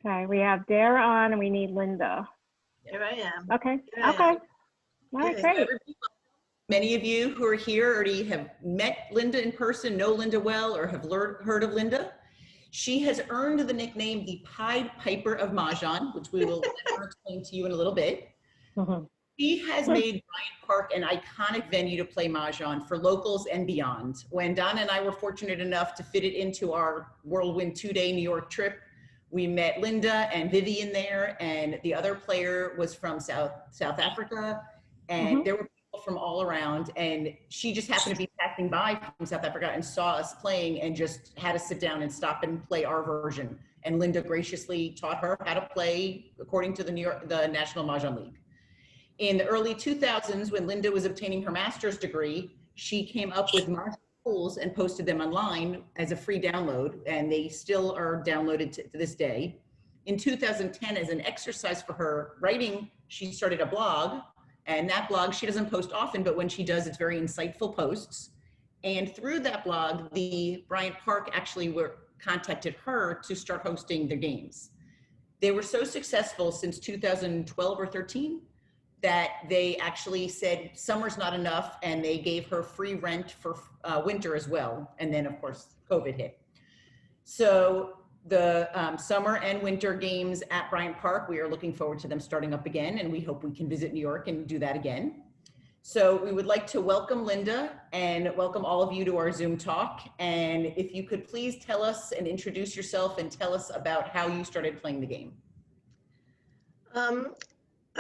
Okay, we have Dara on and we need Linda. Here I am. Okay, Here I okay. am. All right, great. Many of you who are here already have met Linda in person, know Linda well, or have heard of Linda. She has earned the nickname the Pied Piper of Mahjong, which we will explain to you in a little bit. She has made Bryant Park an iconic venue to play Mahjong for locals and beyond. When Donna and I were fortunate enough to fit it into our whirlwind 2-day New York trip, we met Linda and Vivian there, and the other player was from South Africa, and there were people from all around, and she just happened to be passing by from South Africa and saw us playing and just had us sit down and stop and play our version. And Linda graciously taught her how to play according to the National Mahjong League. In the early 2000s, when Linda was obtaining her master's degree, she came up with Mahjong rules and posted them online as a free download, and they still are downloaded to this day. In 2010, as an exercise for her writing, she started a blog, and that blog she doesn't post often, but when she does, it's very insightful posts. And through that blog, the Bryant Park actually contacted her to start hosting their games. They were so successful since 2012 or 13 that they actually said summer's not enough, and they gave her free rent for winter as well. And then of course, COVID hit. So the summer and winter games at Bryant Park, we are looking forward to them starting up again, and we hope we can visit New York and do that again. So we would like to welcome Linda and welcome all of you to our Zoom talk. And if you could please tell us and introduce yourself and tell us about how you started playing the game.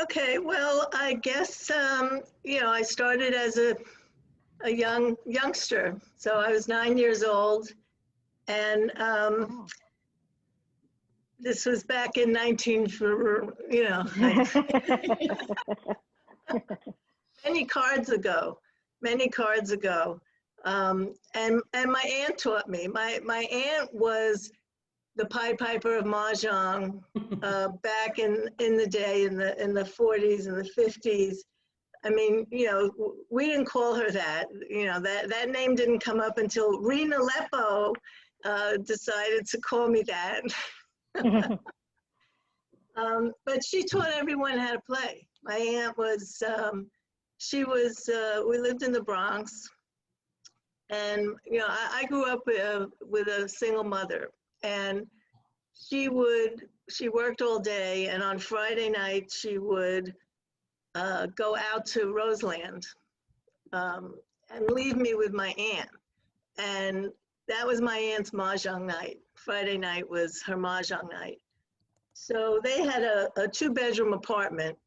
Okay, well, I guess, you know, I started as a youngster. So I was 9 years old, and this was back in many cards ago. And my aunt taught me. My aunt was the Pied Piper of Mahjong back in the day, in the 40s and the 50s. I mean, you know, we didn't call her that. You know, that name didn't come up until Rena Leppo decided to call me that. But she taught everyone how to play. My aunt was, we lived in the Bronx, and, you know, I grew up with a single mother. And she worked all day, and on Friday night she would go out to Roseland and leave me with my aunt. And that was my aunt's Mahjong night. Friday night was her Mahjong night. So they had a 2-bedroom apartment.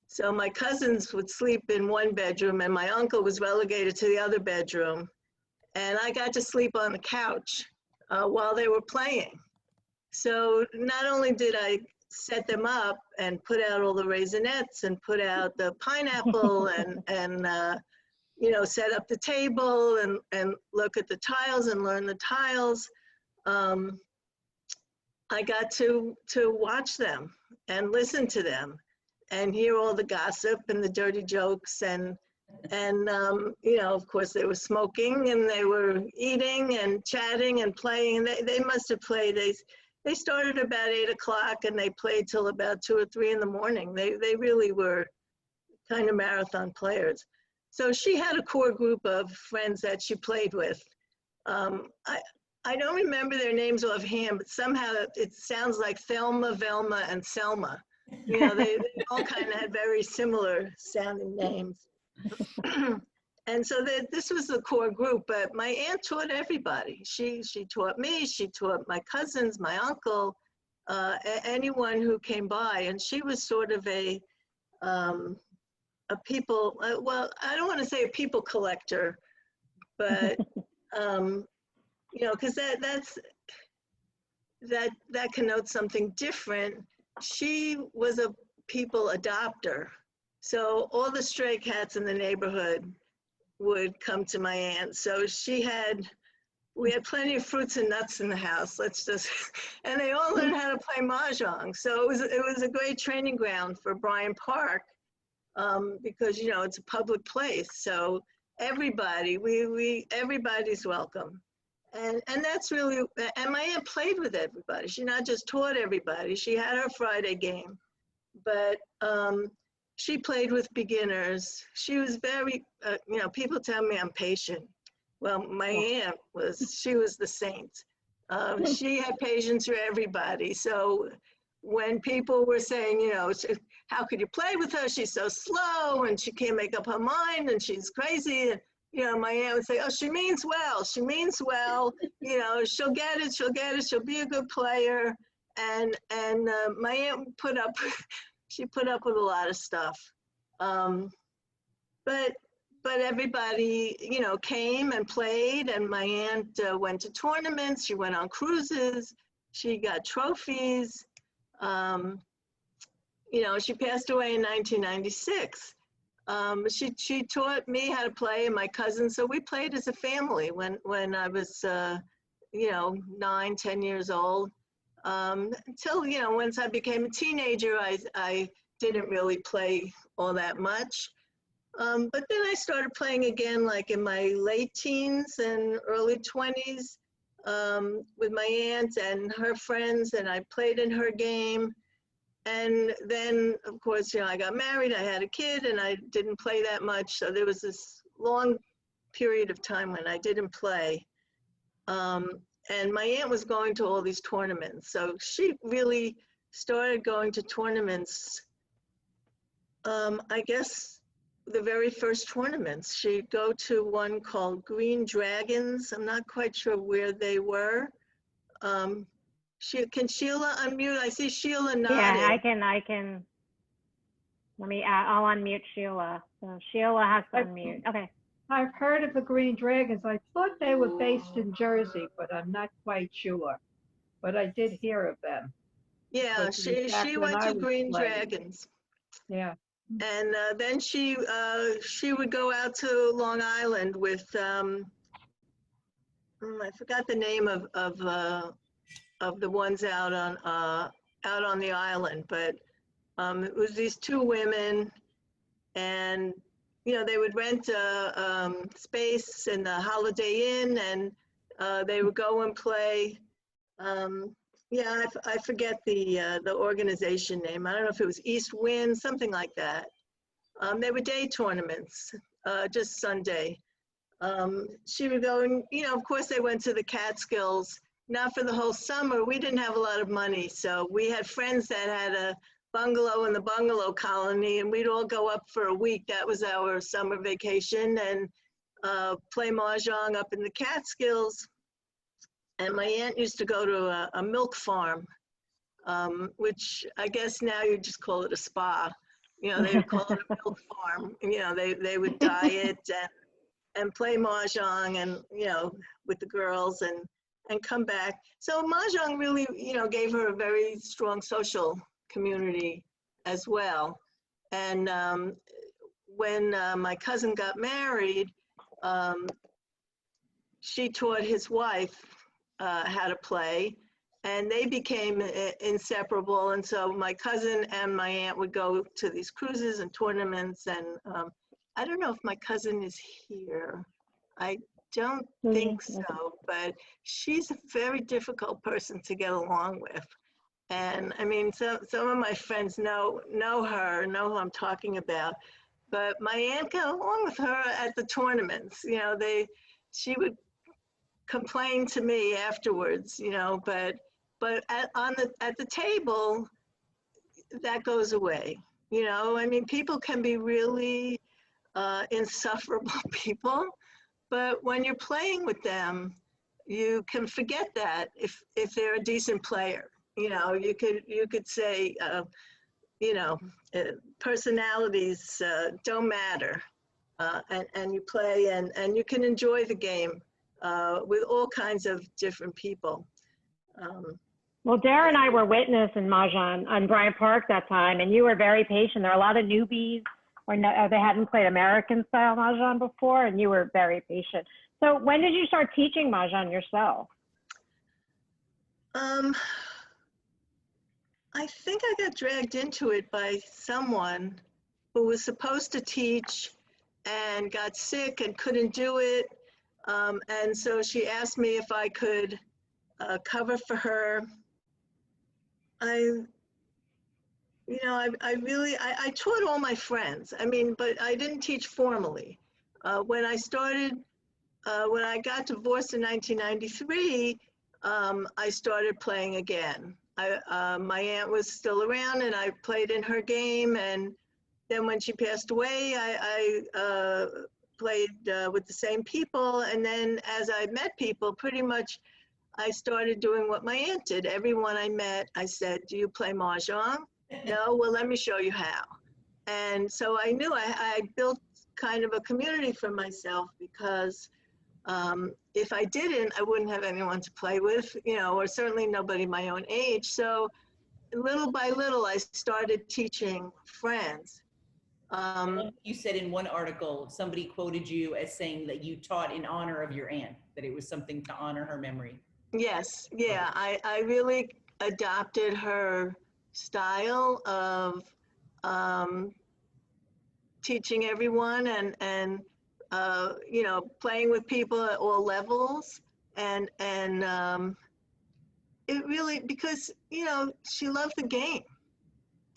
So my cousins would sleep in one bedroom, and my uncle was relegated to the other bedroom. And I got to sleep on the couch while they were playing. So not only did I set them up and put out all the raisinettes and put out the pineapple and you know, set up the table and look at the tiles and learn the tiles, I got to watch them and listen to them and hear all the gossip and the dirty jokes and you know, of course, they were smoking and they were eating and chatting and playing. They must have played. They started about 8 o'clock and they played till about 2 or 3 in the morning. They really were kind of marathon players. So she had a core group of friends that she played with. I don't remember their names offhand, but somehow it sounds like Thelma, Velma, and Selma. You know, they all kind of had very similar sounding names. And so this was the core group, but my aunt taught everybody. She taught me, she taught my cousins, my uncle, anyone who came by, and she was sort of a people, well, I don't want to say a people collector, but you know, because that connotes something different. She was a people adopter. So all the stray cats in the neighborhood would come to my aunt. So we had plenty of fruits and nuts in the house. And they all learned how to play Mahjong. So it was a great training ground for Bryant Park because, you know, it's a public place. So everybody, everybody's welcome. And that's really, and my aunt played with everybody. She not just taught everybody. She had her Friday game, but she played with beginners. She was very, you know, people tell me I'm patient. Well, my aunt she was the saint. She had patience for everybody. So when people were saying, you know, how could you play with her? She's so slow and she can't make up her mind and she's crazy. And, you know, my aunt would say, oh, she means well. She means well. You know, she'll get it. She'll get it. She'll be a good player. And my aunt put up, she put up with a lot of stuff. But everybody, you know, came and played, and my aunt went to tournaments. She went on cruises. She got trophies. You know, she passed away in 1996. She taught me how to play and my cousin, so we played as a family when I was, you know, 9, 10 years old. Until, you know, once I became a teenager, I didn't really play all that much. But then I started playing again, like in my late teens and early 20s, with my aunt and her friends, and I played in her game. And then, of course, you know, I got married, I had a kid, and I didn't play that much. So there was this long period of time when I didn't play. And my aunt was going to all these tournaments. So she really started going to tournaments, I guess, the very first tournaments. She'd go to one called Green Dragons. I'm not quite sure where they were. Can Sheila unmute? I see Sheila nodding. Yeah, I can. Let me, I'll unmute Sheila. So Sheila has to unmute. Okay. I've heard of the Green Dragons. I thought they were based in Jersey, but I'm not quite sure. But I did hear of them. Yeah, she went to Green Dragons. Yeah. And then she would go out to Long Island with I forgot the name of the ones out on the island, but it was these two women, and you know, they would rent a space in the Holiday Inn, and they would go and play. Yeah, I forget the organization name. I don't know if it was East Wind, something like that. They were day tournaments, just Sunday. She would go, and you know, of course, they went to the Catskills. Not for the whole summer. We didn't have a lot of money, so we had friends that had a bungalow in the bungalow colony, and we'd all go up for a week. That was our summer vacation, and play Mahjong up in the Catskills. And my aunt used to go to a milk farm, which I guess now you just call it a spa. You know, they would call it a milk farm. You know, they would diet and play Mahjong, and you know, with the girls, and come back. So Mahjong really, you know, gave her a very strong social community as well. And when my cousin got married, she taught his wife how to play, and they became inseparable. And so my cousin and my aunt would go to these cruises and tournaments. And I don't know if my cousin is here. I don't think so, but she's a very difficult person to get along with. And I mean, some of my friends know her, know who I'm talking about, but my aunt got along with her at the tournaments. You know, she would complain to me afterwards, you know, but at the table, that goes away. You know, I mean, people can be really insufferable people. But when you're playing with them, you can forget that if they're a decent player. You know, you could say, you know, personalities don't matter, and you play, and you can enjoy the game with all kinds of different people. Well, Dara and I were witness in Mahjong on Bryant Park that time, and you were very patient. There were a lot of newbies, or they hadn't played American style Mahjong before, and you were very patient. So when did you start teaching Mahjong yourself? I think I got dragged into it by someone who was supposed to teach and got sick and couldn't do it. And so she asked me if I could cover for her. I taught all my friends. I mean, but I didn't teach formally. When I got divorced in 1993, I started playing again. My aunt was still around and I played in her game. And then when she passed away, I played with the same people. And then as I met people, pretty much I started doing what my aunt did. Everyone I met, I said, do you play Mahjong? No, well, let me show you how. And so I knew I built kind of a community for myself because if I didn't, I wouldn't have anyone to play with, or certainly nobody my own age. So little by little, I started teaching friends. You said in one article, somebody quoted you as saying that you taught in honor of your aunt, that it was something to honor her memory. Yes, yeah, I really adopted her style of teaching everyone and playing with people at all levels, and it really, because she loved the game.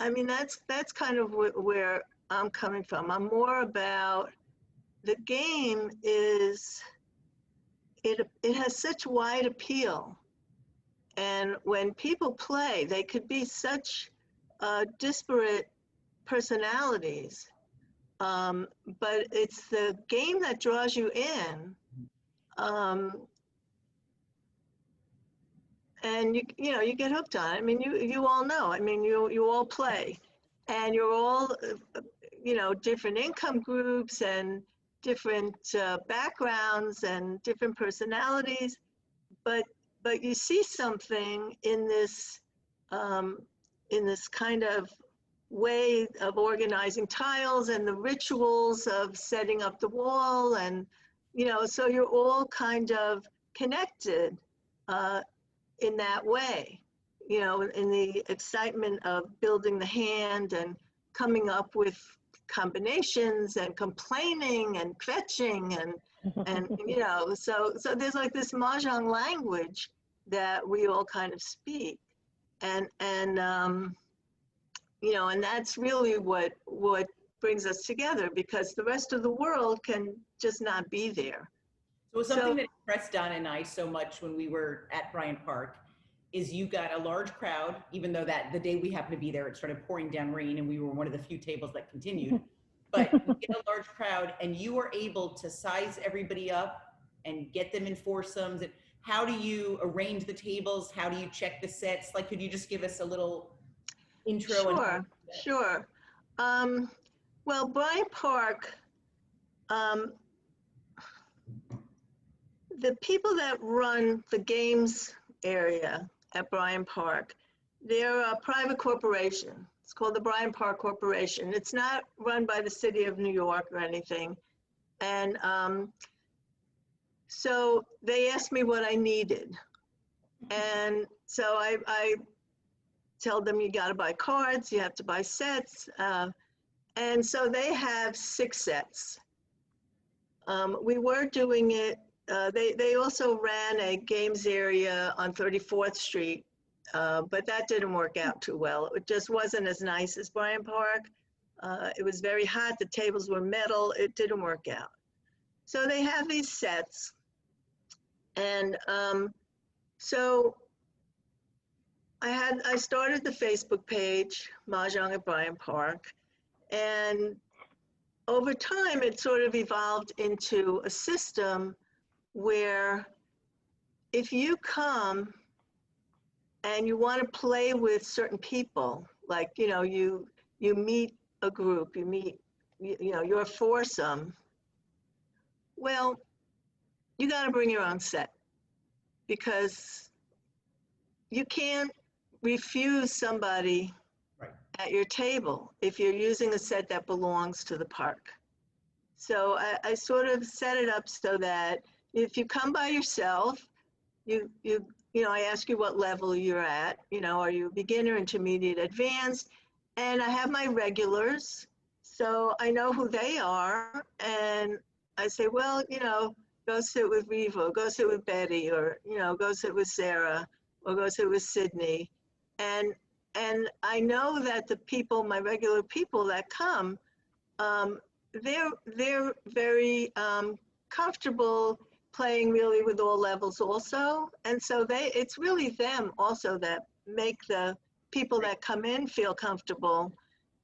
I mean, that's kind of where I'm coming from. I'm more about the game is it has such wide appeal, and when people play, they could be such disparate personalities. But it's the game that draws you in, and you get hooked on it. I mean, you all know. I mean, you all play, and you're all different income groups and different backgrounds and different personalities, but you see something in this kind of way of organizing tiles and the rituals of setting up the wall, and so you're all kind of connected in that way, in the excitement of building the hand and coming up with combinations and complaining and fetching and so there's like this Mahjong language that we all kind of speak, and that's really what brings us together, because the rest of the world can just not be there. So something that impressed Donna and I so much when we were at Bryant Park is you got a large crowd, even though that the day we happened to be there, it started pouring down rain and we were one of the few tables that continued. But you get a large crowd and you were able to size everybody up and get them in foursomes. And how do you arrange the tables? How do you check the sets? Like, could you just give us a little intro? Sure. Well, Bryant Park, the people that run the games area at Bryant Park, they're a private corporation. It's called the Bryant Park Corporation. It's not run by the city of New York or anything. And so they asked me what I needed. And so I tell them, you got to buy cards, you have to buy sets. And so they have 6 sets. We were doing it, they also ran a games area on 34th Street, but that didn't work out too well. It just wasn't as nice as Bryant Park. It was very hot, the tables were metal, it didn't work out. So they have these sets. And so I started the Facebook page, Mahjong at Bryant Park, and over time it sort of evolved into a system where if you come and you want to play with certain people, like, you meet a group, you meet, your foursome, well, you got to bring your own set, because you can't refuse somebody at your table if you're using a set that belongs to the park. So I sort of set it up so that if you come by yourself, I ask you what level you're at, are you beginner, intermediate, advanced? And I have my regulars, so I know who they are. And I say, well, go sit with Riva, go sit with Betty, or, you know, go sit with Sarah, or go sit with Sydney. And I know that the people, my regular people that come, they're very comfortable playing really with all levels also. And so it's really them also that make the people that come in feel comfortable.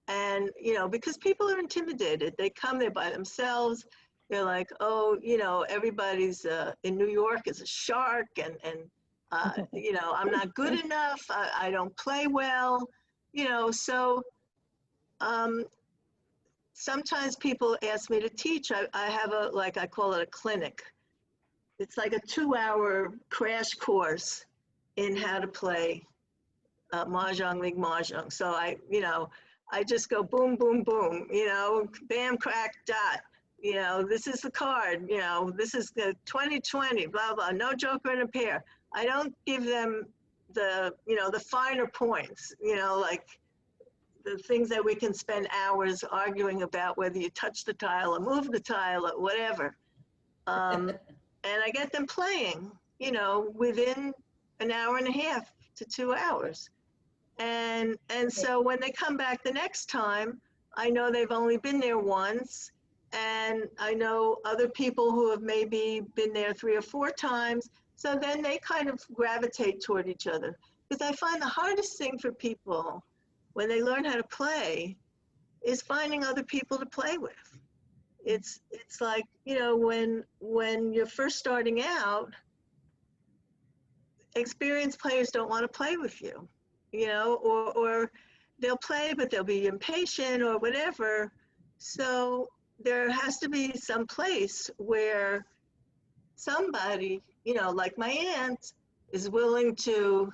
And, you know, because people are intimidated. They come there by themselves. They're like, oh, you know, everybody's in New York is a shark, and you know, I'm not good enough. I don't play well, you know. So sometimes people ask me to teach. I have I call it a clinic. It's like a 2-hour crash course in how to play Mahjong League Mahjong. So you know, I just go boom, boom, boom, you know, bam, crack, dot. You know, this is the card, you know, this is the 2020, blah, blah, no joker in a pair. I don't give them the, you know, the finer points, you know, like the things that we can spend hours arguing about, whether you touch the tile or move the tile or whatever. And I get them playing, you know, within an hour and a half to 2 hours. And so when they come back the next time, I know they've only been there once. And I know other people who have maybe been there 3 or 4 times. So then they kind of gravitate toward each other. Because I find the hardest thing for people when they learn how to play is finding other people to play with. It's like, you know, when you're first starting out, experienced players don't want to play with you, you know, or they'll play, but they'll be impatient or whatever. So there has to be some place where somebody, you know, like my aunt, is willing to,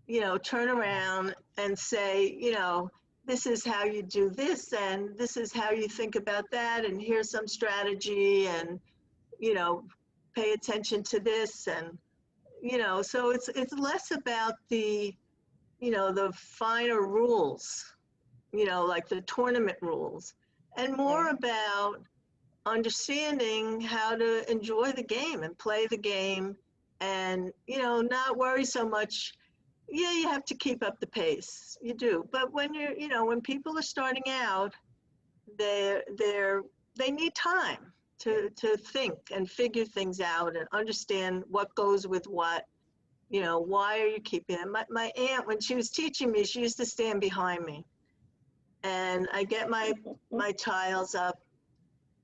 you know, turn around and say, you know, this is how you do this, and this is how you think about that, and here's some strategy, and, you know, pay attention to this. And, you know, so it's less about the, you know, the finer rules, you know, like the tournament rules, and more about understanding how to enjoy the game and play the game, and, you know, not worry so much. Yeah, you have to keep up the pace, you do. But when you're, you know, when people are starting out, they need time to think and figure things out and understand what goes with what. You know, why are you keeping it? My aunt, when she was teaching me, she used to stand behind me, and I get my tiles up.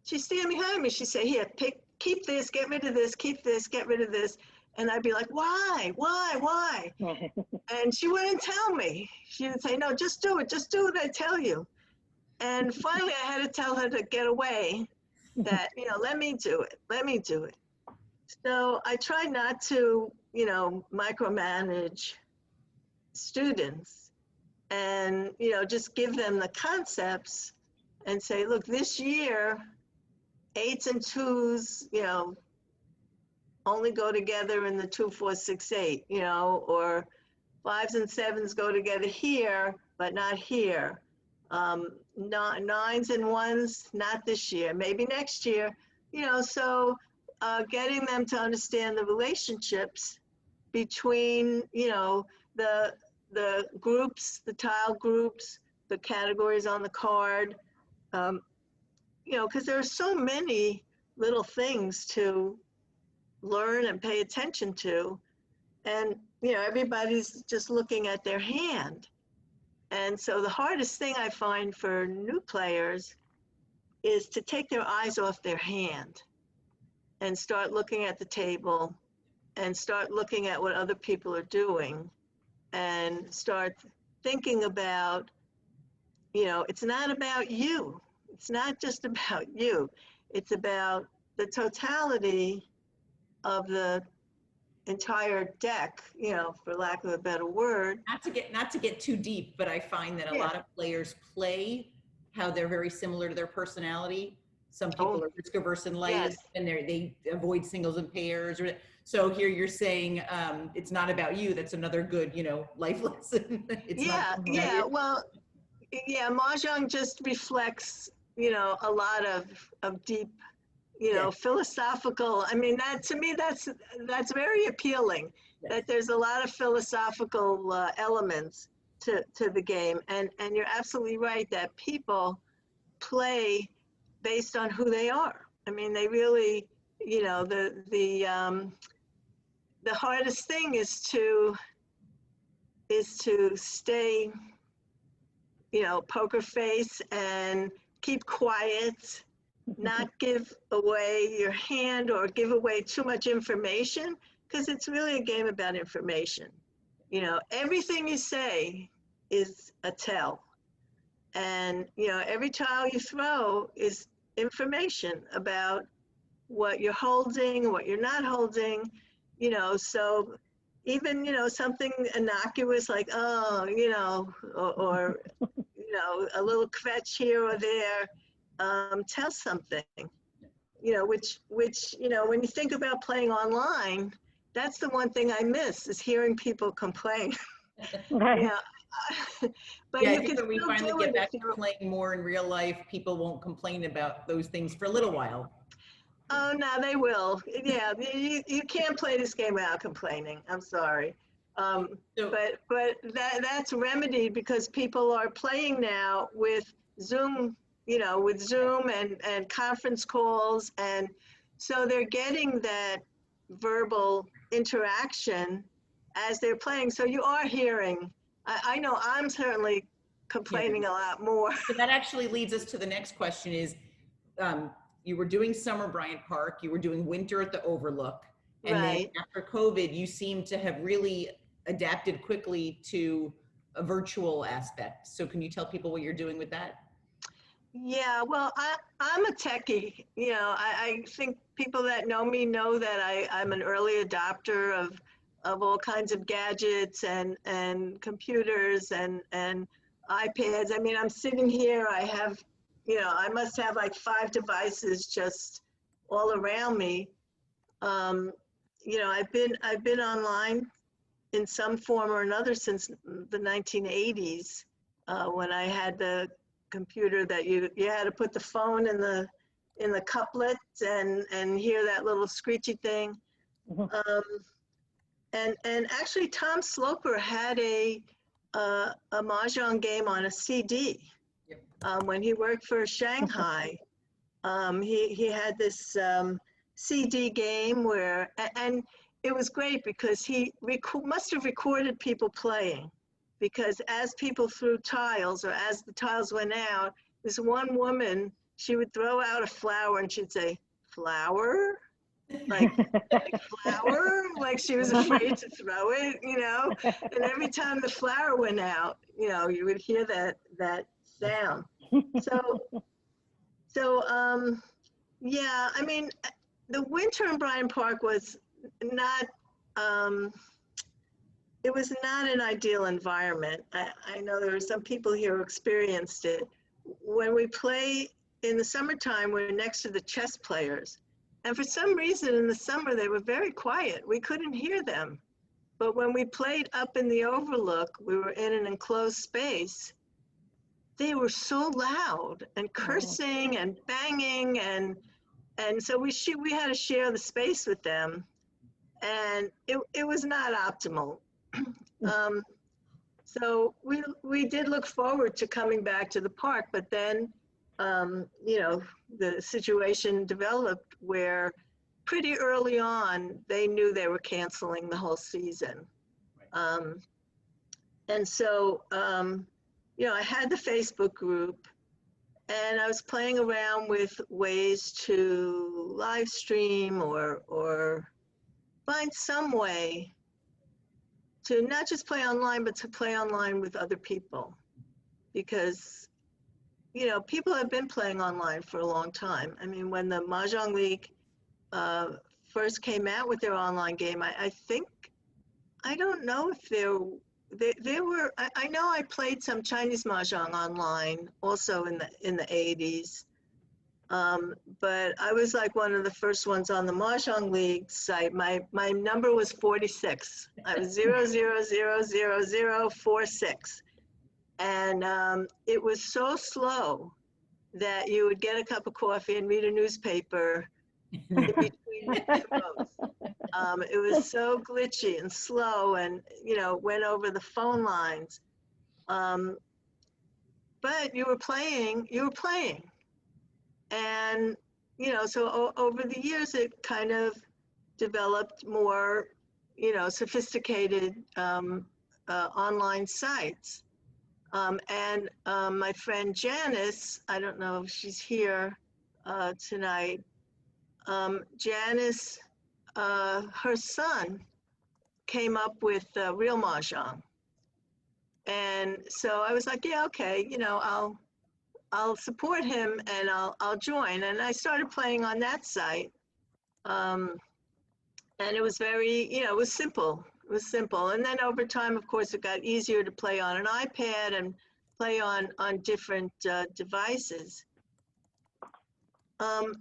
She'd stand behind me. She'd say, here, keep this, get rid of this, keep this, get rid of this. And I'd be like, why? And she wouldn't tell me. She would say, no, just do it what I tell you. And finally I had to tell her to get away, that, you know, let me do it. So I try not to, you know, micromanage students, and, you know, just give them the concepts and say, look, this year, 8s and 2s, you know, only go together in the 2, 4, 6, 8, you know, or 5s and 7s go together here, but not here. 9s and 1s, not this year, maybe next year, you know. So getting them to understand the relationships between, you know, the groups, the tile groups, the categories on the card, you know, because there are so many little things to learn and pay attention to. And, you know, everybody's just looking at their hand. And so the hardest thing I find for new players is to take their eyes off their hand and start looking at the table and start looking at what other people are doing and start thinking about, you know, it's not about you. It's not just about you. It's about the totality of the entire deck, you know, for lack of a better word. Not to get too deep, but I find that a lot of players play how they're very similar to their personality. Some people are risk averse in life, and they avoid singles and pairs. So here you're saying it's not about you. That's another good, you know, life lesson. Well, Mahjong just reflects, you know, a lot of deep, you know, philosophical. I mean, that to me, that's very appealing. Yes. That there's a lot of philosophical elements to the game, and you're absolutely right that people play based on who they are. I mean, they really, you know, the hardest thing is to stay, you know, poker face and keep quiet, not give away your hand or give away too much information, because it's really a game about information. You know, everything you say is a tell. And, you know, every tile you throw is information about what you're holding, what you're not holding, you know, so even, you know, something innocuous like, oh, you know, or you know, a little kvetch here or there, tells something, you know, which, you know, when you think about playing online, that's the one thing I miss is hearing people complain. Right. Yeah. But Yeah, I you think can when we still finally do get it back if to you're, playing more in real life, people won't complain about those things for a little while. oh, no, they will. Yeah, you can't play this game without complaining. I'm sorry. So, But that's remedied because people are playing now with Zoom, you know, with Zoom and conference calls. And so they're getting that verbal interaction as they're playing. So you are hearing, I know I'm certainly complaining a lot more. so that actually leads us to the next question is, you were doing summer Bryant Park, you were doing winter at the Overlook, and Right. then after COVID, you seem to have really adapted quickly to a virtual aspect. So can you tell people what you're doing with that? Yeah, well, I'm a techie. You know, I think people that know me know that I'm an early adopter of all kinds of gadgets and computers and iPads. I mean, I'm sitting here, I have, you know, I must have like 5 devices just all around me. You know, I've been online in some form or another since the 1980s, when I had the computer that you had to put the phone in the couplet and hear that little screechy thing. And actually Tom Sloper had a Mahjong game on a CD. Yep. When he worked for Shanghai. He had this CD game where, and it was great because he must have recorded people playing, because as people threw tiles or as the tiles went out, this one woman, she would throw out a flower and she'd say, flower? Like flower? Like she was afraid to throw it, you know? And every time the flower went out, you know, you would hear that sound. So, yeah, I mean, the winter in Bryant Park was not, it was not an ideal environment. I know there were some people here who experienced it. When we play in the summertime, we're next to the chess players. And for some reason in the summer, they were very quiet. We couldn't hear them. But when we played up in the Overlook, we were in an enclosed space. They were so loud and cursing and banging, and so we had to share the space with them, and it was not optimal. So we did look forward to coming back to the park, but then you know, the situation developed where pretty early on they knew they were canceling the whole season. And so you know, I had the Facebook group and I was playing around with ways to live stream or find some way to not just play online, but to play online with other people. Because, you know, people have been playing online for a long time. I mean, when the Mahjong League first came out with their online game, I don't know if there were, I know I played some Chinese Mahjong online also in the 80s. But I was like one of the first ones on the Mahjong League site. My number was 46. I was 00000046. And it was so slow that you would get a cup of coffee and read a newspaper in between two votes. It was so glitchy and slow, and went over the phone lines. But you were playing, and so over the years it kind of developed more, sophisticated online sites. And my friend Janice, I don't know if she's here tonight. Janice, her son came up with Real Mahjong. And so I was like, yeah, okay, I'll support him and I'll join. And I started playing on that site. And it was very, it was simple. It was simple. And then over time, of course, it got easier to play on an iPad and play on different devices. Well,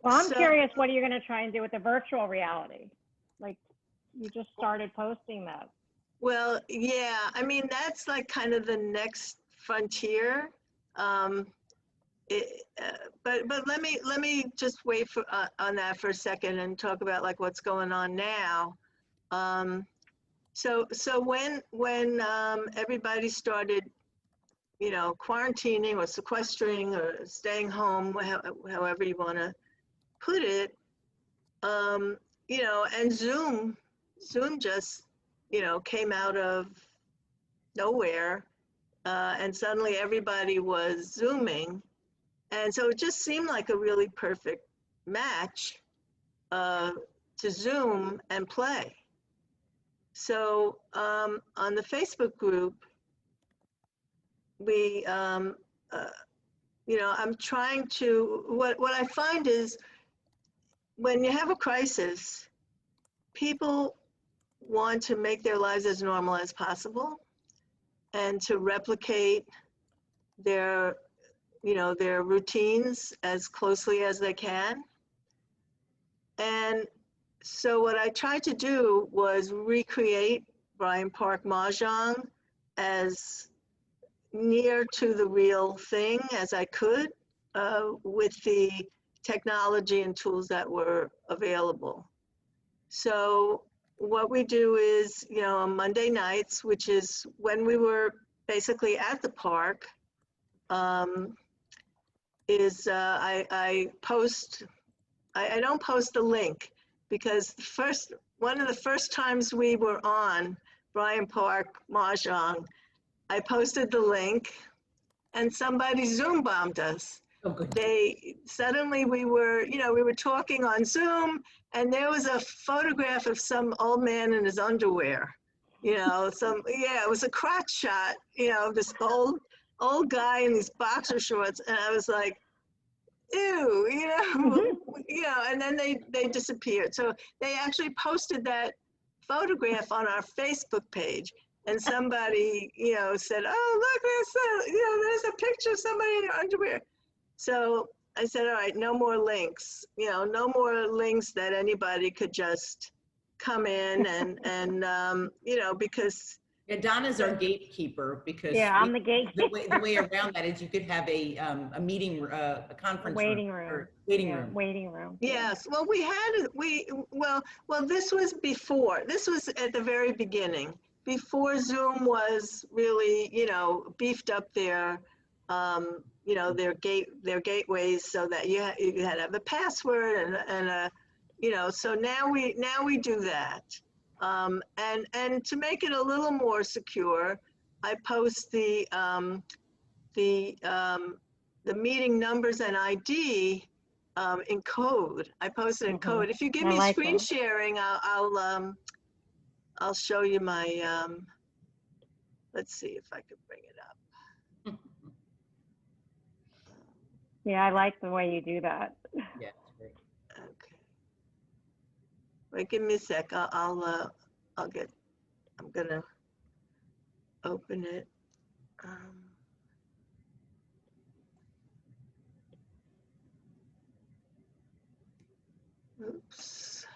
I'm curious, what are you going to try and do with the virtual reality? Like, you just started posting that. Well, yeah, I mean, that's like kind of the next frontier. But let me just wait for on that for a second and talk about like what's going on now. So when everybody started, quarantining or sequestering or staying home, however you want to put it, and Zoom just, came out of nowhere, and suddenly everybody was Zooming. And so it just seemed like a really perfect match to Zoom and play. So on the Facebook group, we, I'm trying to, what I find is when you have a crisis, people want to make their lives as normal as possible and to replicate their routines as closely as they can. And so what I tried to do was recreate Bryant Park Mahjong as near to the real thing as I could with the technology and tools that were available. So what we do is, on Monday nights, which is when we were basically at the park, I don't post the link because one of the first times we were on Bryant Park Mahjong, I posted the link and somebody Zoom bombed us. Oh, good. Suddenly we were talking on Zoom and there was a photograph of some old man in his underwear. It was a crotch shot, this old guy in these boxer shorts. And I was like, ew, and then they disappeared. So they actually posted that photograph on our Facebook page. And somebody, said, oh, look, there's a picture of somebody in their underwear. So I said, all right, no more links, no more links that anybody could just come in and because. Yeah, Donna's our gatekeeper because I'm the gatekeeper. The way around that is you could have a meeting, a conference waiting room. Waiting room. Yes. Well, this was before. This was at the very beginning, before Zoom was really, beefed up their gateways so that you had to have a password and so now we do that. And to make it a little more secure, I post the meeting numbers and ID in code. I post it in code. If you give me screen sharing, I'll show you my. Let's see if I can bring it up. Yeah, I like the way you do that. Yeah, great. Okay. Wait, give me a sec. I'm gonna open it. Oops.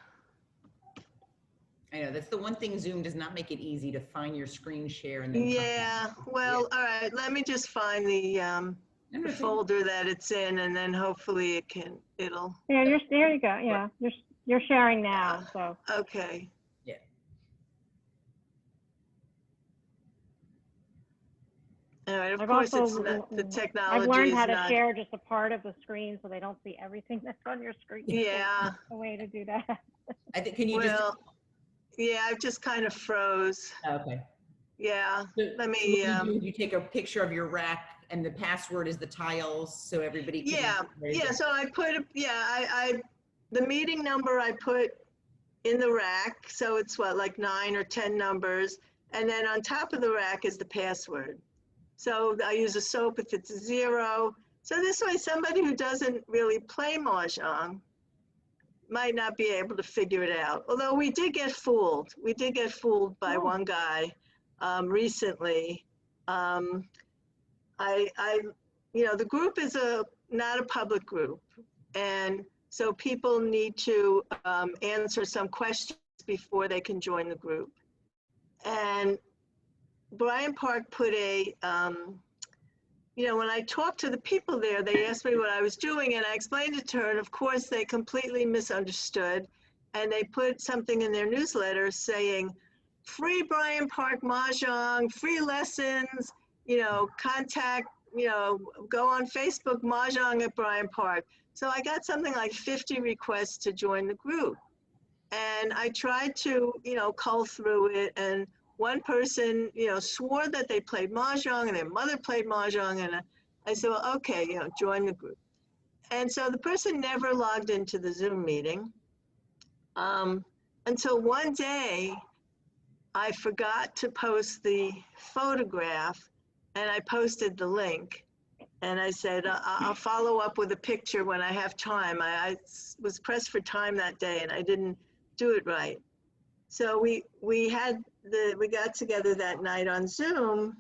I know that's the one thing Zoom does not make it easy to find your screen share and then. Yeah. Well, all right. Let me just find the. the folder that it's in, and then hopefully it'll. Yeah, there you go. Yeah, you're sharing now. So Okay. Yeah. All right. Of I've course, also it's not, the technology I've learned how is to not. share just a part of the screen so they don't see everything that's on your screen. Yeah. A way to do that. I think, can you Well, yeah, I just kind of froze. okay. Yeah. So, Let so me. what you take a picture of your rack and the password is the tiles so everybody can. Yeah. Yeah. So I put, the meeting number I put in the rack. So it's what, like 9 or 10 numbers. And then on top of the rack is the password. So I use a soap if it's a 0. So this way, somebody who doesn't really play Mahjong might not be able to figure it out. Although we did get fooled. We did get fooled by one guy recently. The group is not a public group. And so people need to answer some questions before they can join the group. And Bryant Park put when I talked to the people there, they asked me what I was doing, and I explained it to her, and of course they completely misunderstood. And they put something in their newsletter saying, free Bryant Park Mahjong, free lessons, contact, go on Facebook, Mahjong at Bryant Park. So I got something like 50 requests to join the group. And I tried to, cull through it, and one person, swore that they played Mahjong and their mother played Mahjong. And I said, well, okay, join the group. And so the person never logged into the Zoom meeting until one day I forgot to post the photograph, and I posted the link. And I said, I'll follow up with a picture when I have time. I was pressed for time that day and I didn't do it right. So we got together that night on Zoom,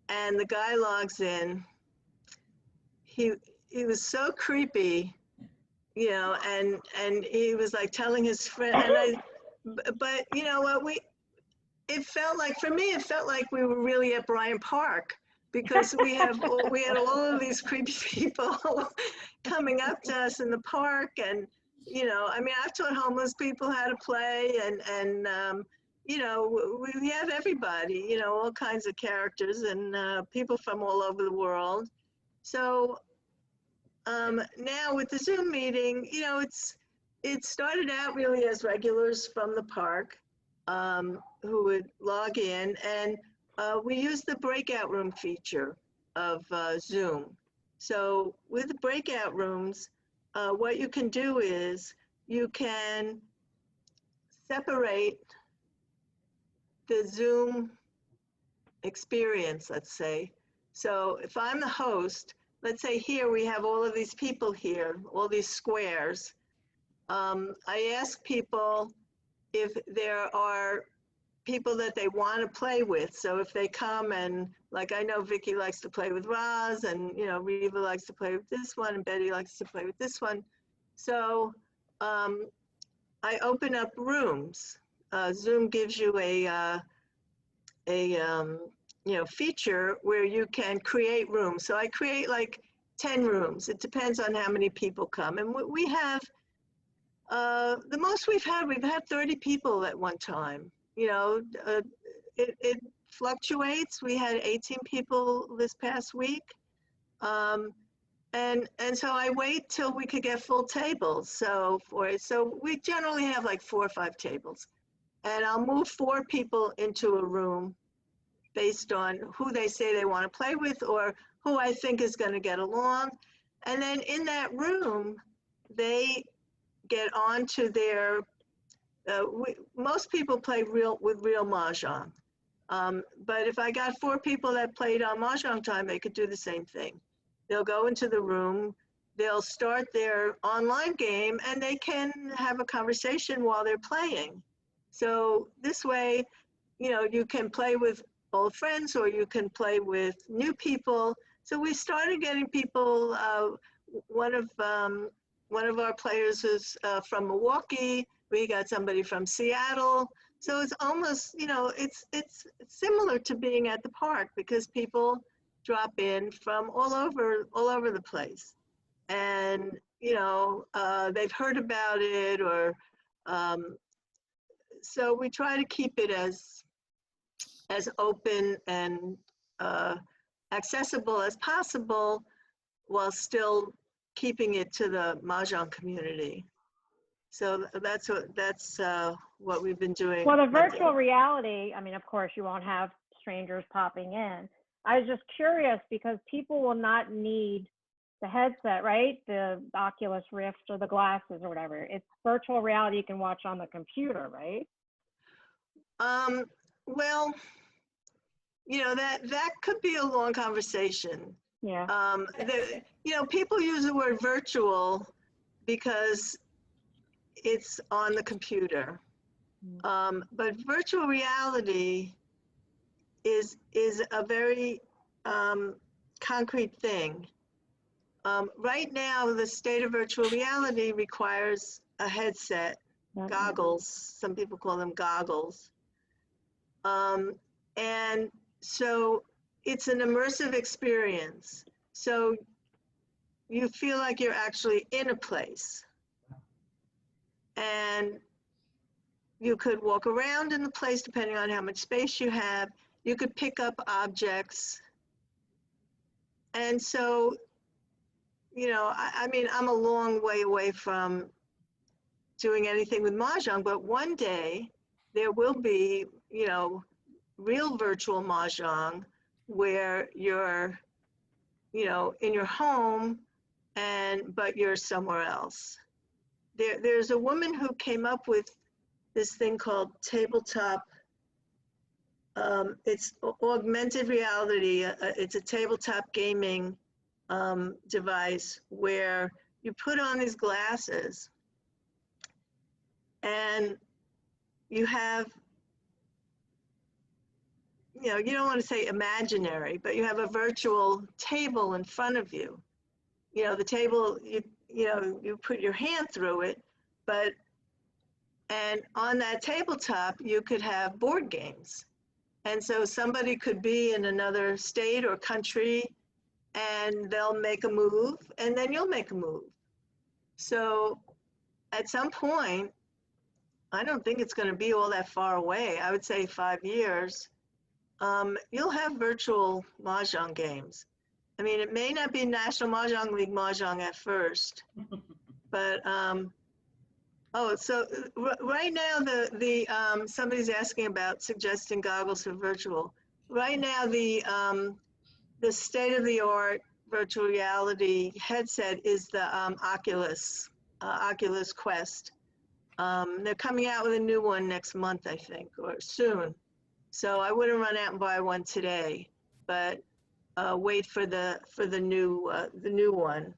and the guy logs in. He was so creepy, and he was like telling his friend, but you know what, for me it felt like we were really at Bryant Park, because we had all of these creepy people coming up to us in the park, and I've taught homeless people how to play, and we have everybody, all kinds of characters and people from all over the world. So now with the Zoom meeting, it started out really as regulars from the park who would log in, and we use the breakout room feature of Zoom. So with the breakout rooms, what you can do is you can separate the Zoom experience, let's say. So if I'm the host, let's say here we have all of these people here, all these squares. I ask people if there are people that they want to play with. So if they come, and like I know Vicky likes to play with Roz, and Reva likes to play with this one, and Betty likes to play with this one. So I open up rooms. Zoom gives you a feature where you can create rooms. So I create like 10 rooms. It depends on how many people come. And we have, the most we've had 30 people at one time. It fluctuates. We had 18 people this past week. And so I wait till we could get full tables. So we generally have like 4 or 5 tables. And I'll move 4 people into a room based on who they say they want to play with or who I think is going to get along. And then in that room, they get onto their, most people play with real Mahjong. But if I got 4 people that played on Mahjong time, they could do the same thing. They'll go into the room, they'll start their online game, and they can have a conversation while they're playing. So this way, you can play with old friends or you can play with new people. So we started getting people, one of our players is from Milwaukee. We got somebody from Seattle. So it's almost, it's similar to being at the park, because people drop in from all over the place. And, they've heard about it, or so we try to keep it as open and accessible as possible, while still keeping it to the Mahjong community. So that's what we've been doing. Well, the virtual reality, I mean, of course, you won't have strangers popping in. I was just curious because people will not need the headset, right? The Oculus Rift or the glasses or whatever. It's virtual reality you can watch on the computer, right? Well, that could be a long conversation. Yeah. People use the word virtual because it's on the computer. But virtual reality is a very concrete thing. Right now, the state of virtual reality requires a headset, goggles. Some people call them goggles. And so it's an immersive experience. So you feel like you're actually in a place. And you could walk around in the place depending on how much space you have. You could pick up objects. And so, I mean, I'm a long way away from doing anything with Mahjong, but one day there will be, real virtual Mahjong where you're, in your home, but you're somewhere else. There's a woman who came up with this thing called tabletop. It's augmented reality. It's a tabletop gaming device where you put on these glasses and you have, you don't want to say imaginary, but you have a virtual table in front of you. The table, you put your hand through it, and on that tabletop, you could have board games. And so somebody could be in another state or country, and they'll make a move, and then you'll make a move. So at some point, I don't think it's going to be all that far away. I would say 5 years. You'll have virtual Mahjong games. I mean, it may not be National Mahjong League Mahjong at first, but right now somebody's asking about suggesting goggles for virtual. Right now, the state-of-the-art virtual reality headset is the Oculus Quest. They're coming out with a new one next month, I think, or soon. So I wouldn't run out and buy one today, but wait for the new one.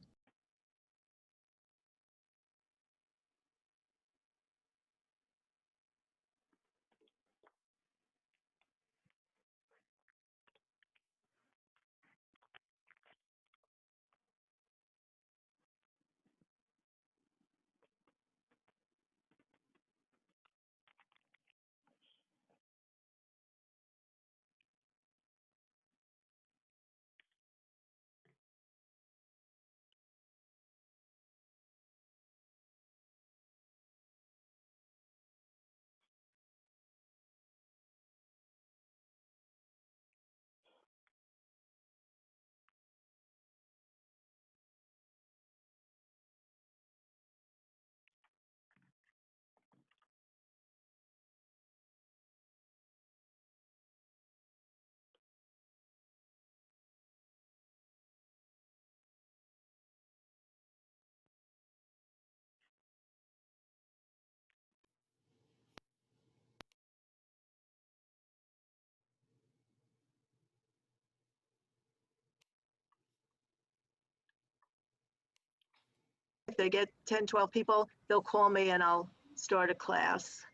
If they get 10, 12 people, they'll call me and I'll start a class.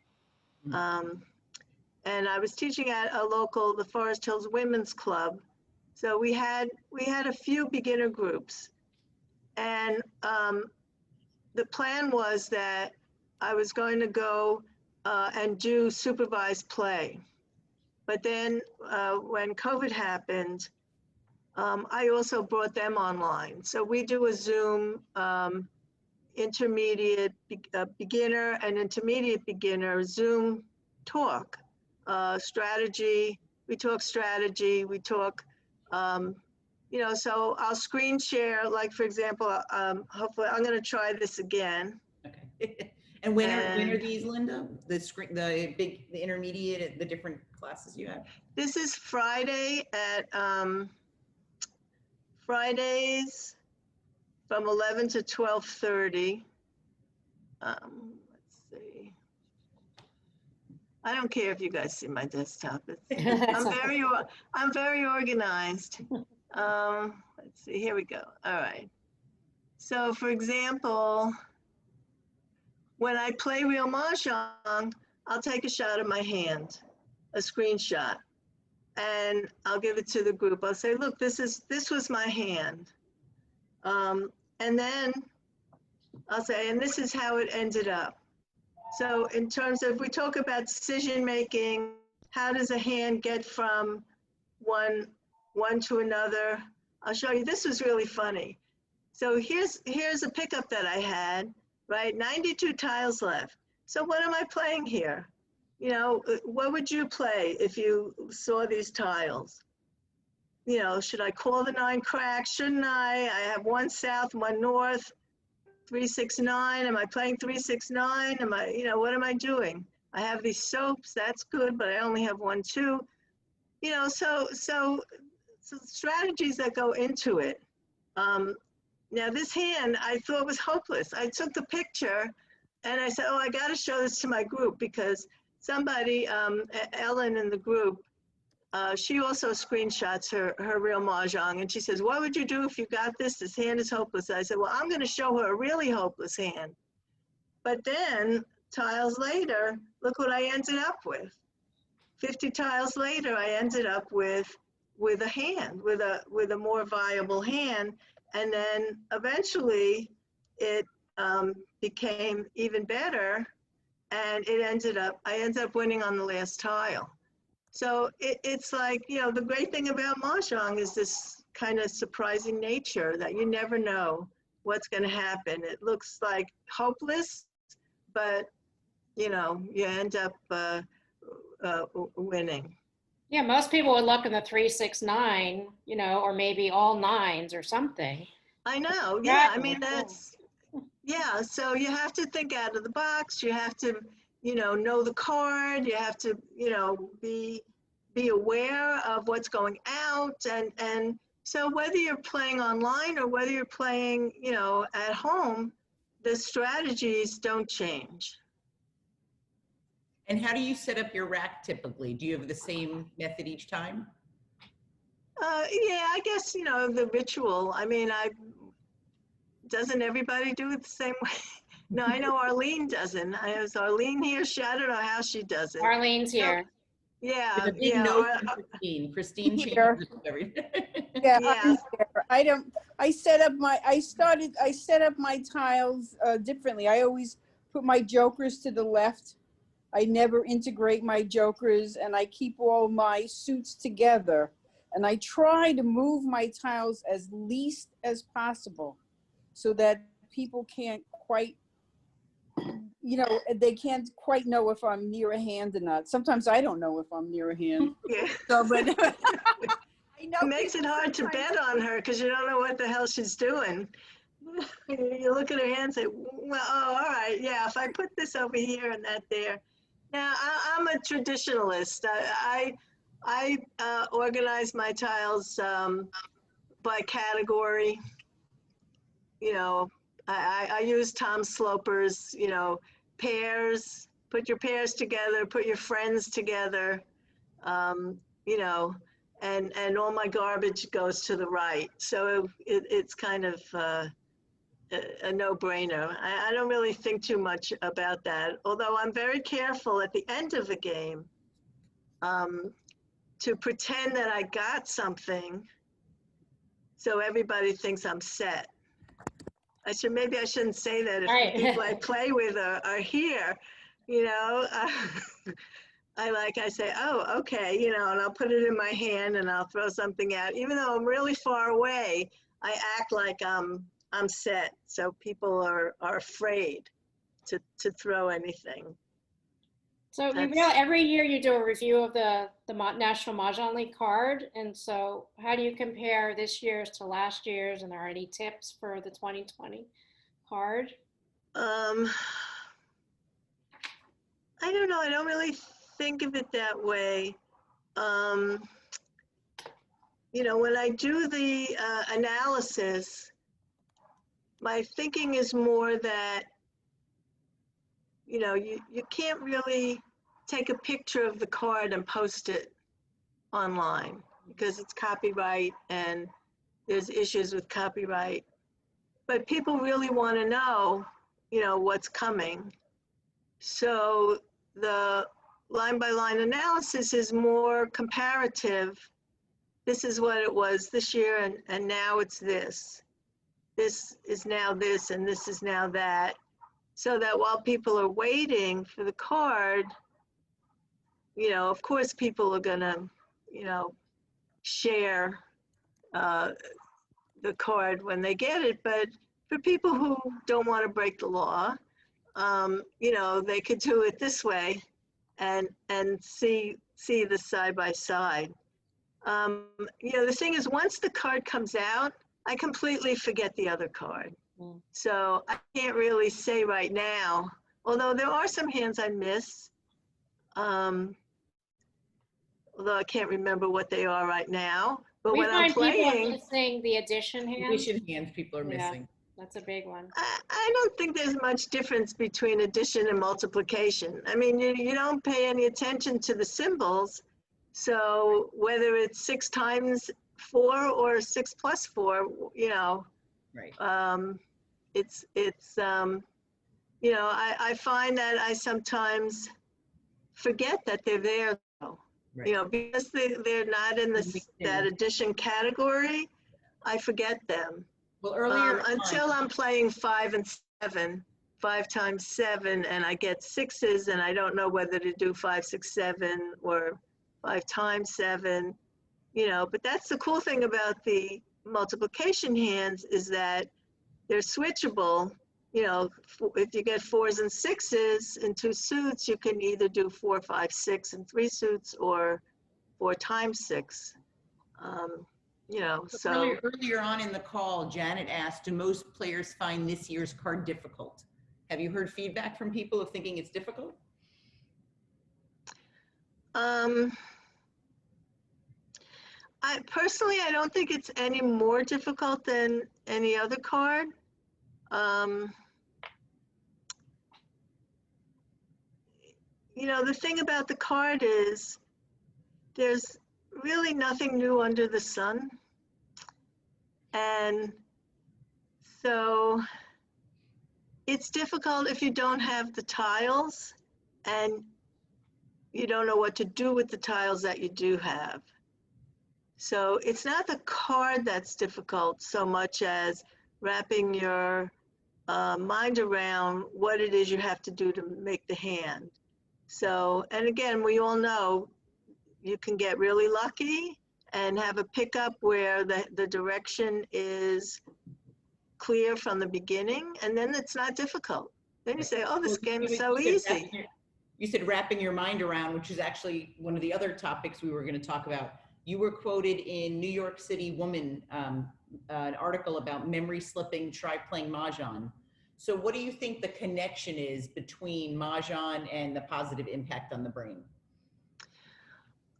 And I was teaching at the Forest Hills Women's Club. So we had a few beginner groups. And the plan was that I was going to go and do supervised play. But then when COVID happened, I also brought them online. So we do a Zoom intermediate beginner and intermediate beginner Zoom talk strategy. We talk strategy. We talk, you know. So I'll screen share. Like for example, hopefully I'm going to try this again. Okay. And when are these, Linda? The intermediate, the different classes you have? This is Friday at Fridays from 11 to 12:30. Let's see. I don't care if you guys see my desktop. I'm very organized. Let's see. Here we go. All right. So, for example, when I play real Mahjong, I'll take a shot of my hand, a screenshot, and I'll give it to the group. I'll say, look, this was my hand. And then I'll say, and this is how it ended up. So in terms of, we talk about decision making, how does a hand get from one to another? I'll show you, this was really funny. So here's a pickup that I had, right? 92 tiles left. So what am I playing here? You know, what would you play if you saw these tiles? You know, should I call the 9 cracks? Shouldn't I? I have 1 south, 1 north, 3, 6, 9. Am I playing 3, 6, 9? Am I, you know, what am I doing? I have these soaps, that's good, but I only have 1, 2. You know, so strategies that go into it. Now this hand I thought was hopeless. I took the picture and I said, oh, I got to show this to my group because somebody, Ellen in the group, she also screenshots her real Mahjong, and she says, what would you do if you got this? This hand is hopeless. I said, well, I'm going to show her a really hopeless hand. But then tiles later, look what I ended up with. 50 tiles later, I ended up with a hand, with a more viable hand. And then eventually it became even better, and I ended up winning on the last tile. So it's like, you know, the great thing about Mahjong is this kind of surprising nature that you never know what's going to happen. It looks like hopeless, but, you know, you end up winning. Yeah, most people would look in the 3, 6, 9, you know, or maybe all 9s or something. I know. Yeah. I mean, that's, yeah. So you have to think out of the box. You have to, you know the card. You have to, you know, be aware of what's going out. And so whether you're playing online or whether you're playing, you know, at home, the strategies don't change. And how do you set up your rack typically? Do you have the same method each time? Yeah, I guess, you know, the ritual. I mean, doesn't everybody do it the same way? No, I know Arlene doesn't. Is Arlene here? She, I don't know how she does it. Arlene's here. Yeah. With a big note from Christine. Christine changes everything. Yeah, Yeah. I'm here. I set up my tiles differently. I always put my jokers to the left. I never integrate my jokers, and I keep all my suits together. And I try to move my tiles as least as possible so that people can't quite, you know, they can't quite know if I'm near a hand or not. Sometimes I don't know if I'm near a hand. Yeah. So, but I know it makes it hard to bet on her because you don't know what the hell she's doing. You look at her hand and say, well, oh, all right, yeah, if I put this over here and that there. Now, I'm a traditionalist. I organize my tiles by category. You know, I use Tom Sloper's, you know, pairs, put your pairs together, put your friends together, you know, and all my garbage goes to the right. So it's kind of a no-brainer. I don't really think too much about that, although I'm very careful at the end of the game to pretend that I got something so everybody thinks I'm set. Maybe I shouldn't say that if the people I play with are here, you know. I say, oh, okay, you know, and I'll put it in my hand and I'll throw something out. Even though I'm really far away, I act like I'm set. So people are afraid to throw anything. So every year you do a review of the National Mahjong League card. And so how do you compare this year's to last year's? And are any tips for the 2020 card? I don't know. I don't really think of it that way. You know, when I do the analysis, my thinking is more that, you know, you can't really take a picture of the card and post it online because it's copyright and there's issues with copyright. But people really want to know, you know, what's coming. So the line by line analysis is more comparative. This is what it was this year and now it's this. This is now this and this is now that. So that while people are waiting for the card, you know, of course people are gonna, you know, share the card when they get it, but for people who don't want to break the law, you know, they could do it this way and see the side by side. You know, the thing is, once the card comes out, I completely forget the other card. So I can't really say right now, although there are some hands I miss, although I can't remember what they are right now. But when I'm playing, people missing the addition hands. Addition hands people are missing. That's a big one. I don't think there's much difference between addition and multiplication. I mean, you don't pay any attention to the symbols. So whether it's 6 times 4 or 6 plus 4, you know, right. It's you know, I find that I sometimes forget that they're there, though. Right. You know, because they're not in that addition category, I forget them. Well, earlier until I'm playing 5 and 7, 5 times 7, and I get 6s, and I don't know whether to do 5, 6, 7 or 5 times 7. You know, but that's the cool thing about the multiplication hands is that they're switchable. You know, if you get 4s and 6s in 2 suits, you can either do 4, 5, 6 in 3 suits or 4 times 6. You know, so earlier on in the call, Janet asked, do most players find this year's card difficult? Have you heard feedback from people of thinking it's difficult? I personally don't think it's any more difficult than any other card. You know, the thing about the card is there's really nothing new under the sun. And so it's difficult if you don't have the tiles and you don't know what to do with the tiles that you do have. So it's not the card that's difficult so much as wrapping your mind around what it is you have to do to make the hand. So, and again, we all know you can get really lucky and have a pickup where the direction is clear from the beginning, and then it's not difficult. Then you say, oh, this game is so easy. You said wrapping your mind around, which is actually one of the other topics we were going to talk about. You were quoted in New York City Woman, an article about memory slipping, try playing Mahjong. So what do you think the connection is between Mahjong and the positive impact on the brain?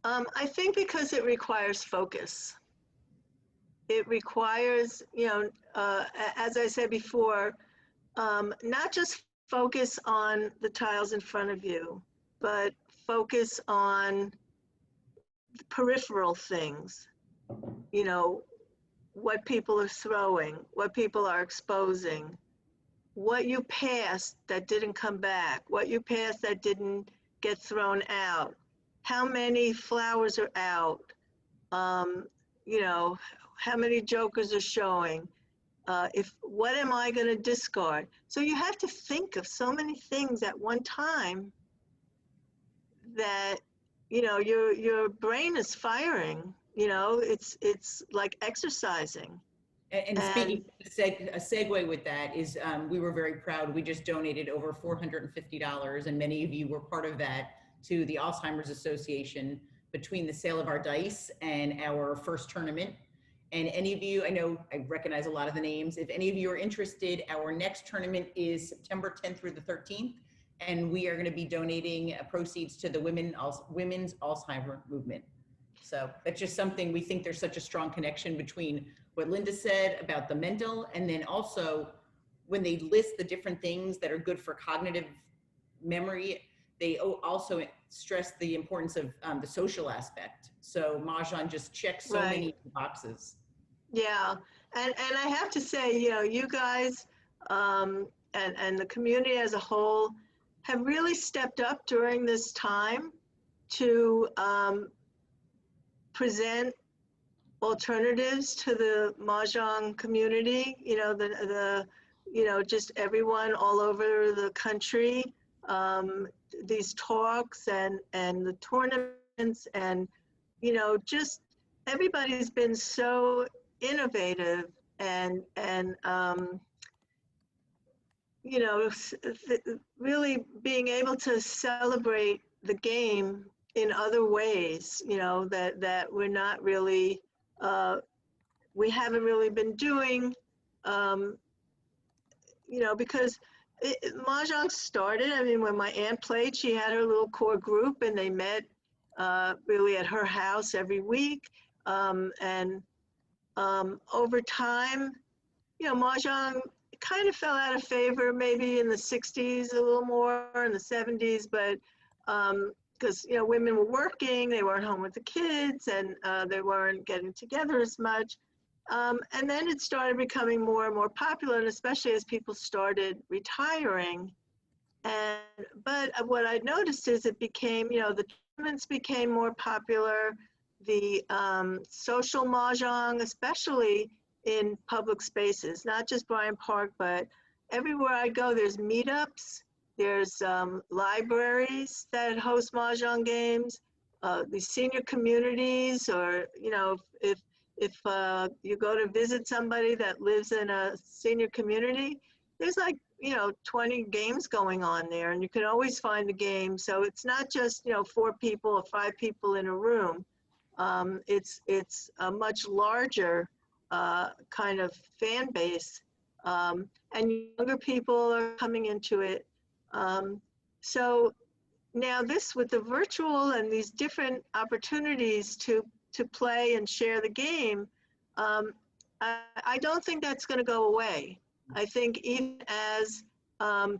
I think because it requires focus. It requires, you know, as I said before, not just focus on the tiles in front of you, but focus on the peripheral things, you know, what people are throwing, what people are exposing, what you passed that didn't come back, what you passed that didn't get thrown out, how many flowers are out, you know, how many jokers are showing, what am I going to discard? So you have to think of so many things at one time that, you know, your brain is firing, you know, it's like exercising. And speaking, a segue with that is, we were very proud. We just donated over $450, and many of you were part of that, to the Alzheimer's Association between the sale of our dice and our first tournament. And any of you, I know I recognize a lot of the names. If any of you are interested, our next tournament is September 10th through the 13th, and we are going to be donating proceeds to the women's Alzheimer movement. So that's just something, we think there's such a strong connection between what Linda said about the mental, and then also when they list the different things that are good for cognitive memory, they also stress the importance of the social aspect. So Mahjong just checks so many boxes. Yeah, and I have to say, you know, you guys and the community as a whole have really stepped up during this time to present alternatives to the Mahjong community. You know, you know, just everyone all over the country. These talks and the tournaments, and you know, just everybody's been so innovative and you know, really being able to celebrate the game in other ways, you know, that we're not really, we haven't really been doing, you know, because Mahjong started, I mean, when my aunt played, she had her little core group, and they met really at her house every week. Over time, you know, Mahjong kind of fell out of favor maybe in the 60s, a little more in the 70s, but because, you know, women were working, they weren't home with the kids, and they weren't getting together as much. And then it started becoming more and more popular, and especially as people started retiring. But what I noticed is it became, you know, the tournaments became more popular, the social Mahjong, especially in public spaces, not just Bryant Park, but everywhere I go, there's meetups, there's libraries that host Mahjong games, the senior communities, or, you know, if you go to visit somebody that lives in a senior community, there's like, you know, 20 games going on there, and you can always find a game. So it's not just, you know, 4 people or 5 people in a room. It's a much larger kind of fan base, and younger people are coming into it. So now this, with the virtual and these different opportunities to play and share the game, I don't think that's going to go away. I think even as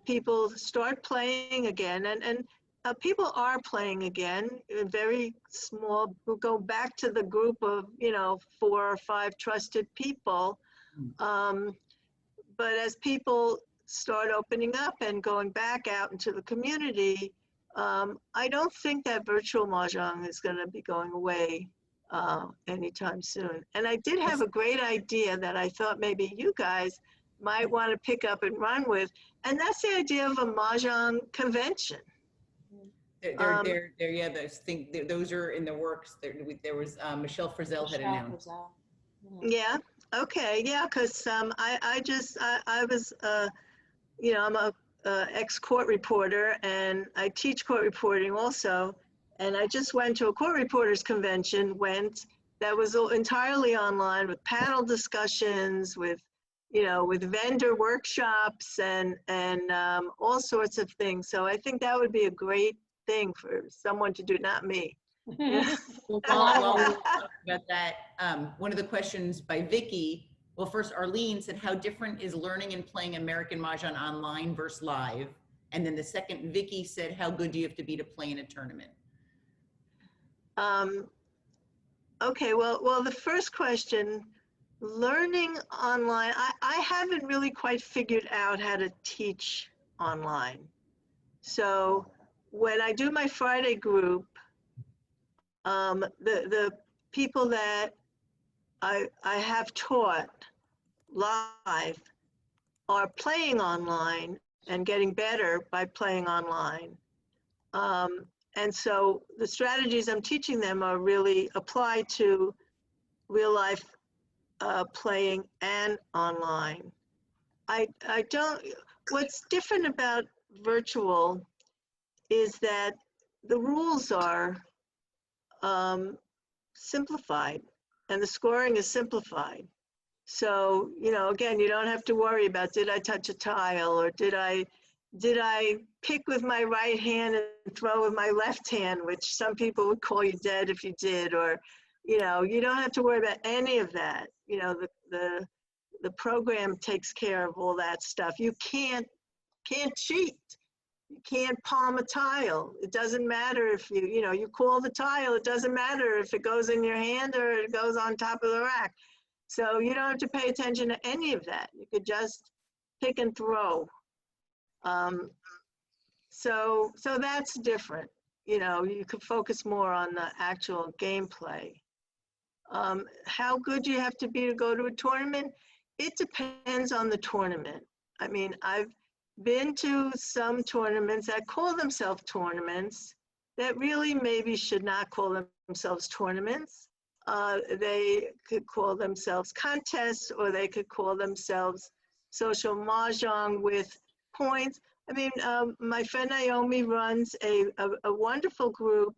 people start playing again, and people are playing again, very small, we'll go back to the group of, you know, 4 or 5 trusted people. But as people start opening up and going back out into the community, I don't think that virtual Mahjong is going to be going away anytime soon. And I did have a great idea that I thought maybe you guys might want to pick up and run with, and that's the idea of a Mahjong Convention. Yeah, those are in the works. There was Michelle Frizzell had announced. Yeah. Okay. Yeah. Because I was, you know, I'm a ex-court reporter, and I teach court reporting also. And I just went to a court reporters convention that was entirely online, with panel discussions, with, you know, with vendor workshops and all sorts of things. So I think that would be a great thing for someone to do, not me. Well, while we talk about that, one of the questions by Vicky, well, first Arlene said, how different is learning and playing American Mahjong online versus live? And then the second, Vicky said, how good do you have to be to play in a tournament? Okay, well, the first question, learning online, I haven't really quite figured out how to teach online. So when I do my Friday group, the people that I have taught live are playing online and getting better by playing online. And so the strategies I'm teaching them are really applied to real life playing and online. What's different about virtual is that the rules are simplified and the scoring is simplified. So, again, you don't have to worry about, did I touch a tile, or did I pick with my right hand and throw with my left hand, which some people would call you dead if you did, or, you don't have to worry about any of that. The program takes care of all that stuff. You can't cheat. You can't palm a tile. It doesn't matter if you call the tile. It doesn't matter if it goes in your hand or it goes on top of the rack. So you don't have to pay attention to any of that. You could just pick and throw. So that's different. You could focus more on the actual gameplay. How good you have to be to go to a tournament? It depends on the tournament. I mean, I've been to some tournaments that call themselves tournaments that really maybe should not call themselves tournaments. They could call themselves contests, or they could call themselves social mahjong with points. I mean, my friend Naomi runs a wonderful group